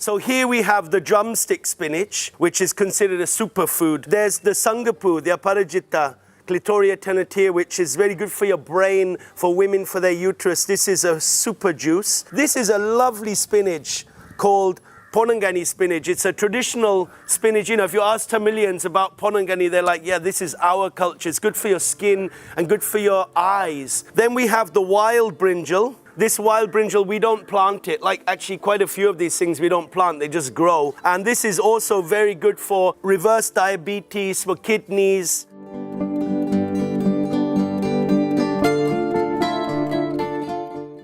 So here we have the drumstick spinach, which is considered a superfood. There's the sangapu, the aparajita, Clitoria tenatia, which is very good for your brain, for women, for their uterus. This is a super juice. This is a lovely spinach called Ponangani spinach. It's a traditional spinach. You know, if you ask Tamilians about Ponangani, they're like, yeah, this is our culture. It's good for your skin and good for your eyes. Then we have the wild brinjal. This wild brinjal, we don't plant it. Like actually quite a few of these things we don't plant, they just grow. And this is also very good for reverse diabetes, for kidneys.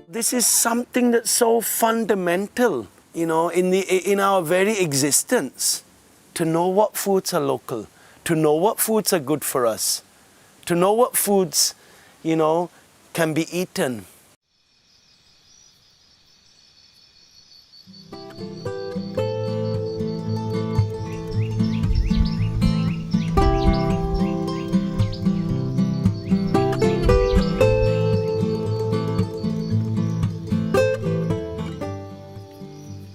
This is something that's so fundamental, you know, in our very existence, to know what foods are local, to know what foods are good for us, to know what foods, you know, can be eaten.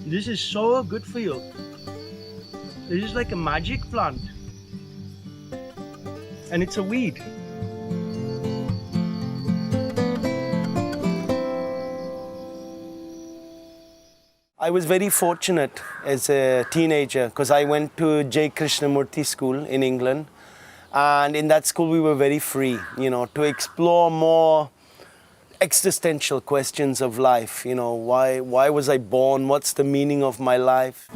This is so good for you. This is like a magic plant. And it's a weed. I was very fortunate as a teenager because I went to J. Krishnamurti school in England. And in that school we were very free, you know, to explore more existential questions of life, you know, why was I born? What's the meaning of my life?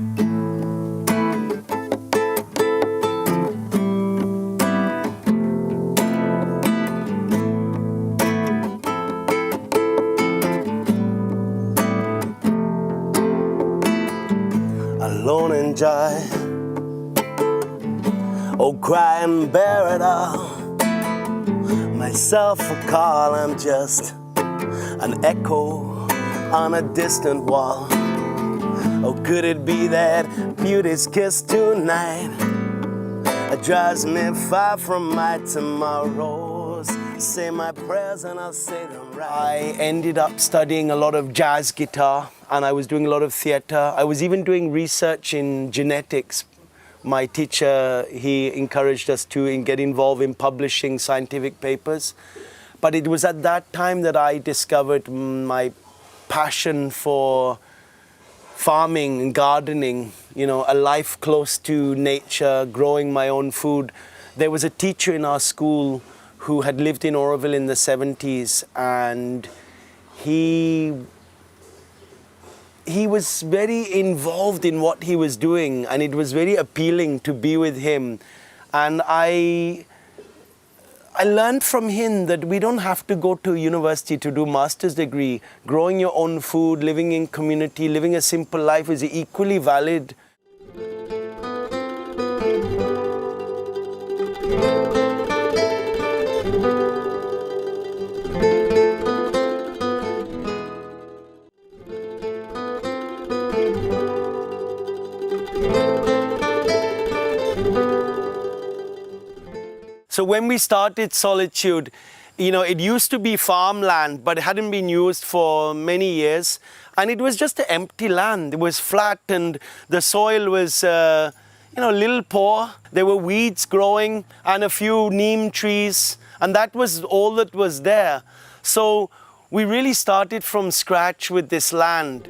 Alone and joy, oh, cry and bear it all. Myself a call, I'm just an echo on a distant wall. Oh, could it be that beauty's kiss tonight drives me far from my tomorrows? Say my prayers and I'll say them right. I ended up studying a lot of jazz guitar and I was doing a lot of theater. I was even doing research in genetics. My teacher, he encouraged us to get involved in publishing scientific papers. But it was at that time that I discovered my passion for farming and gardening, you know, a life close to nature, growing my own food. There was a teacher in our school who had lived in Oroville in the 70s, and he was very involved in what he was doing, and it was very appealing to be with him. And I learned from him that we don't have to go to university to do master's degree. Growing your own food, living in community, living a simple life is equally valid. So when we started Solitude, you know, it used to be farmland, but it hadn't been used for many years. And it was just an empty land. It was flat and the soil was, a little poor. There were weeds growing and a few neem trees. And that was all that was there. So we really started from scratch with this land.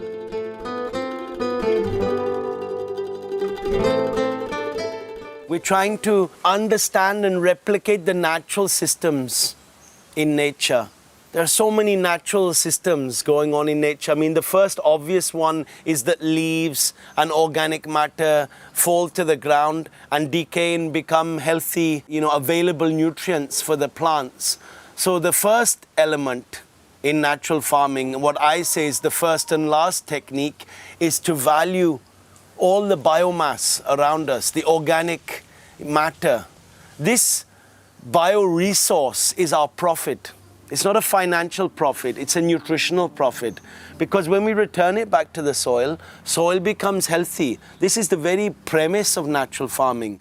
We're trying to understand and replicate the natural systems in nature. There are so many natural systems going on in nature. I mean, the first obvious one is that leaves and organic matter fall to the ground and decay and become healthy, available nutrients for the plants. So the first element in natural farming, what I say is the first and last technique, is to value all the biomass around us, the organic matter. This bioresource is our profit. It's not a financial profit, it's a nutritional profit. Because when we return it back to the soil, soil becomes healthy. This is the very premise of natural farming.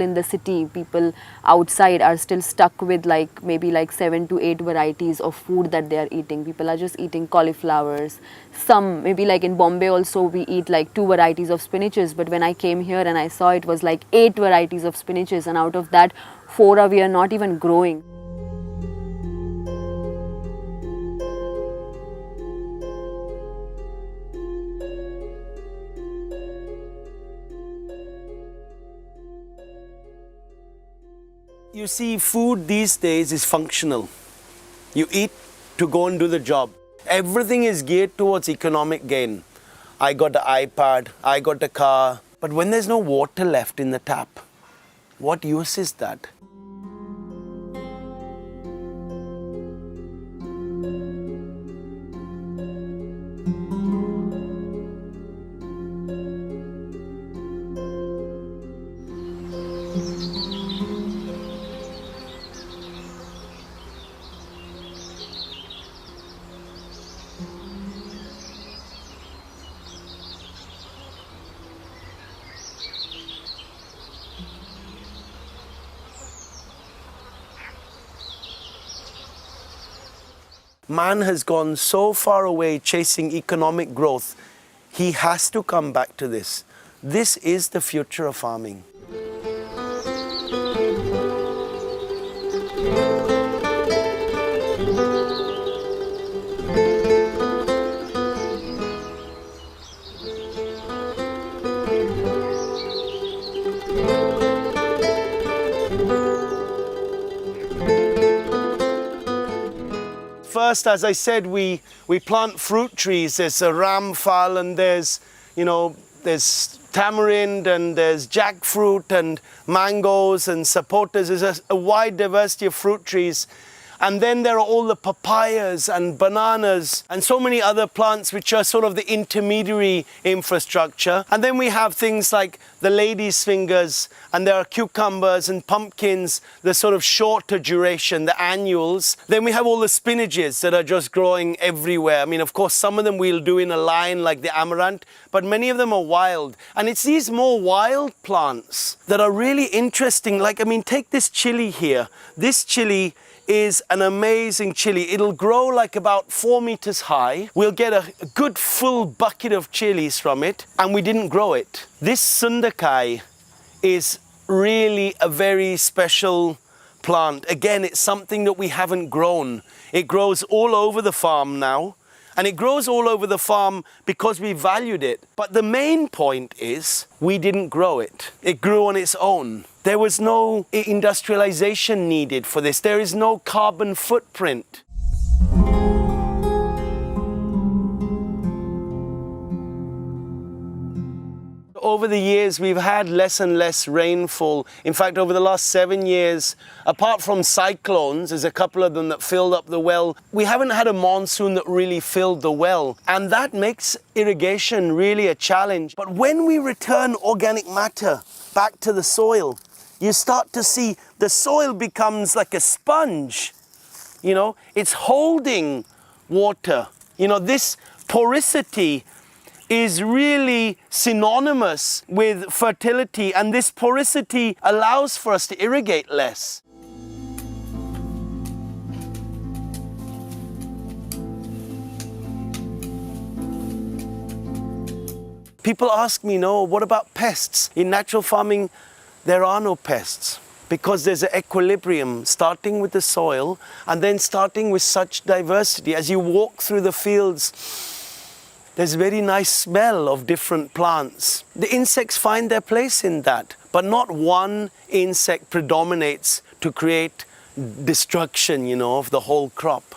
in the city, people outside are still stuck with like maybe like 7 to 8 varieties of food that they are eating. People are just eating cauliflowers. Some, maybe like in Bombay also, we eat like 2 varieties of spinaches, but when I came here and I saw, it was like 8 varieties of spinaches, and out of that 4 we are not even growing. You see, food these days is functional. You eat to go and do the job. Everything is geared towards economic gain. I got the iPad, I got the car. But when there's no water left in the tap, what use is that? Man has gone so far away chasing economic growth, he has to come back to this. This is the future of farming. First, as I said, we plant fruit trees. There's a ramphal, and there's tamarind, and there's jackfruit, and mangoes, and sapotas. There's a wide diversity of fruit trees. And then there are all the papayas and bananas and so many other plants which are sort of the intermediary infrastructure. And then we have things like the lady's fingers, and there are cucumbers and pumpkins, the sort of shorter duration, the annuals. Then we have all the spinaches that are just growing everywhere. I mean, of course, some of them we'll do in a line like the amaranth, but many of them are wild. And it's these more wild plants that are really interesting. Like, I mean, take this chili here. This chili is an amazing chili. It'll grow like about 4 meters high. We'll get a good full bucket of chilies from it, and we didn't grow it. This sundakai is really a very special plant. Again, it's something that we haven't grown. It grows all over the farm now, and it grows all over the farm because we valued it. But the main point is we didn't grow it. It grew on its own. There was no industrialization needed for this. There is no carbon footprint. Over the years, we've had less and less rainfall. In fact, over the last 7 years, apart from cyclones, there's a couple of them that filled up the well, we haven't had a monsoon that really filled the well. And that makes irrigation really a challenge. But when we return organic matter back to the soil, you start to see the soil becomes like a sponge. You know, it's holding water. You know, this porosity is really synonymous with fertility, and this porosity allows for us to irrigate less. People ask me, no, what about pests? In natural farming, there are no pests, because there's an equilibrium starting with the soil and then starting with such diversity. As you walk through the fields, there's a very nice smell of different plants. The insects find their place in that, but not one insect predominates to create destruction, you know, of the whole crop.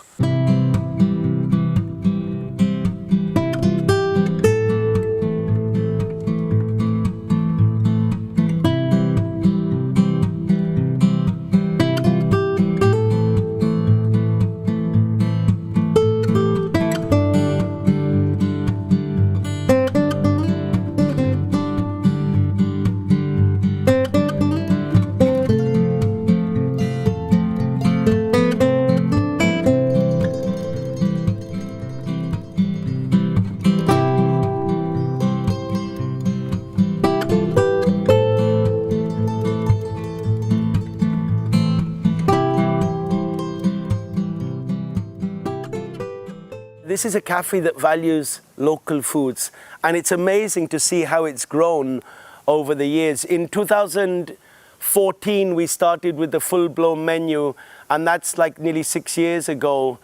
This is a cafe that values local foods, and it's amazing to see how it's grown over the years. In 2014, we started with the full-blown menu, and that's like nearly 6 years ago.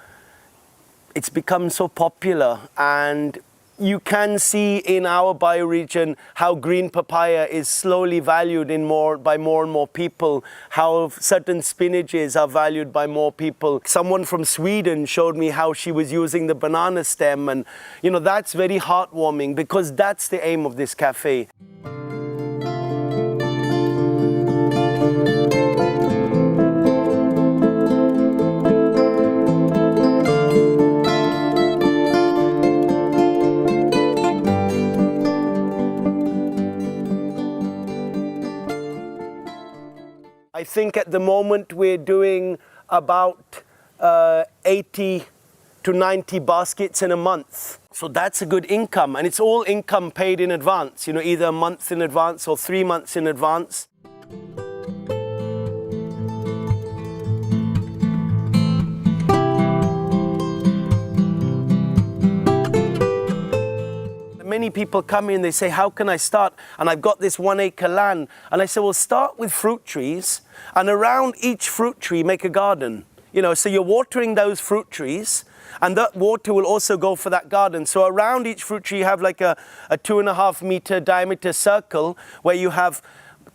It's become so popular, and you can see in our bioregion how green papaya is slowly valued by more and more people, how certain spinaches are valued by more people. Someone from Sweden showed me how she was using the banana stem, and you know, that's very heartwarming because that's the aim of this cafe. I think at the moment we're doing about 80 to 90 baskets in a month. So that's a good income, and it's all income paid in advance, you know, either a month in advance or 3 months in advance. Many people come in, they say, how can I start? And I've got this 1 acre land. And I say, well, start with fruit trees, and around each fruit tree, make a garden. You know, so you're watering those fruit trees, and that water will also go for that garden. So around each fruit tree, you have like a 2.5 meter diameter circle where you have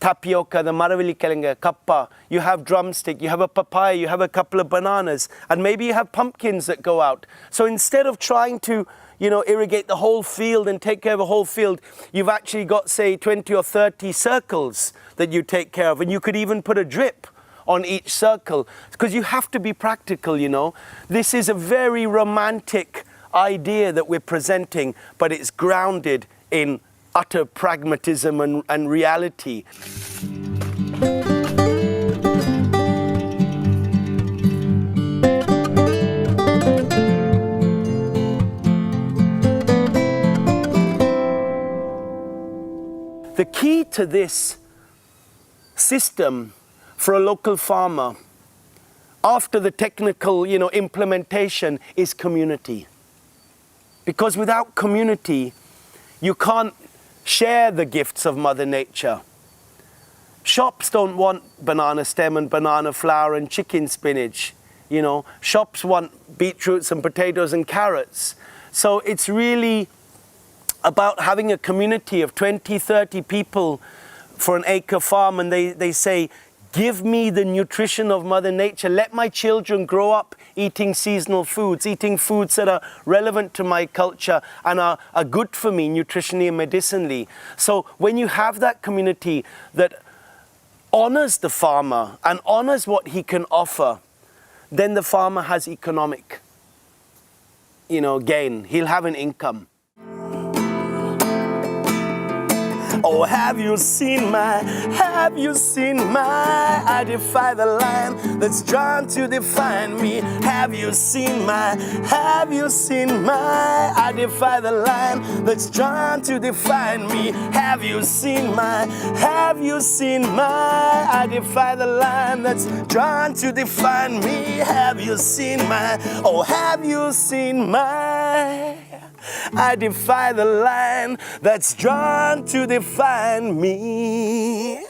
tapioca, the maravillikelenge, kappa, you have drumstick, you have a papaya, you have a couple of bananas, and maybe you have pumpkins that go out. So instead of trying to, you know, irrigate the whole field and take care of a whole field, you've actually got, say, 20 or 30 circles that you take care of. And you could even put a drip on each circle, because you have to be practical, you know. This is a very romantic idea that we're presenting, but it's grounded in utter pragmatism and reality. The key to this system for a local farmer, after the technical, you know, implementation, is community. Because without community, you can't share the gifts of Mother Nature. Shops don't want banana stem and banana flower and chicken spinach. You know, shops want beetroots and potatoes and carrots. So it's really about having a community of 20, 30 people for an acre farm, and they say, give me the nutrition of Mother Nature. Let my children grow up eating seasonal foods, eating foods that are relevant to my culture and are good for me nutritionally and medicinally. So when you have that community that honors the farmer and honors what he can offer, then the farmer has economic, you know, gain. He'll have an income. Oh, have you seen my, I defy the line that's drawn to define me. Have you seen my, I defy the line that's drawn to define me. Have you seen my, I defy the line that's drawn to define me. Have you seen my, oh, have you seen my, I defy the line that's drawn to define me.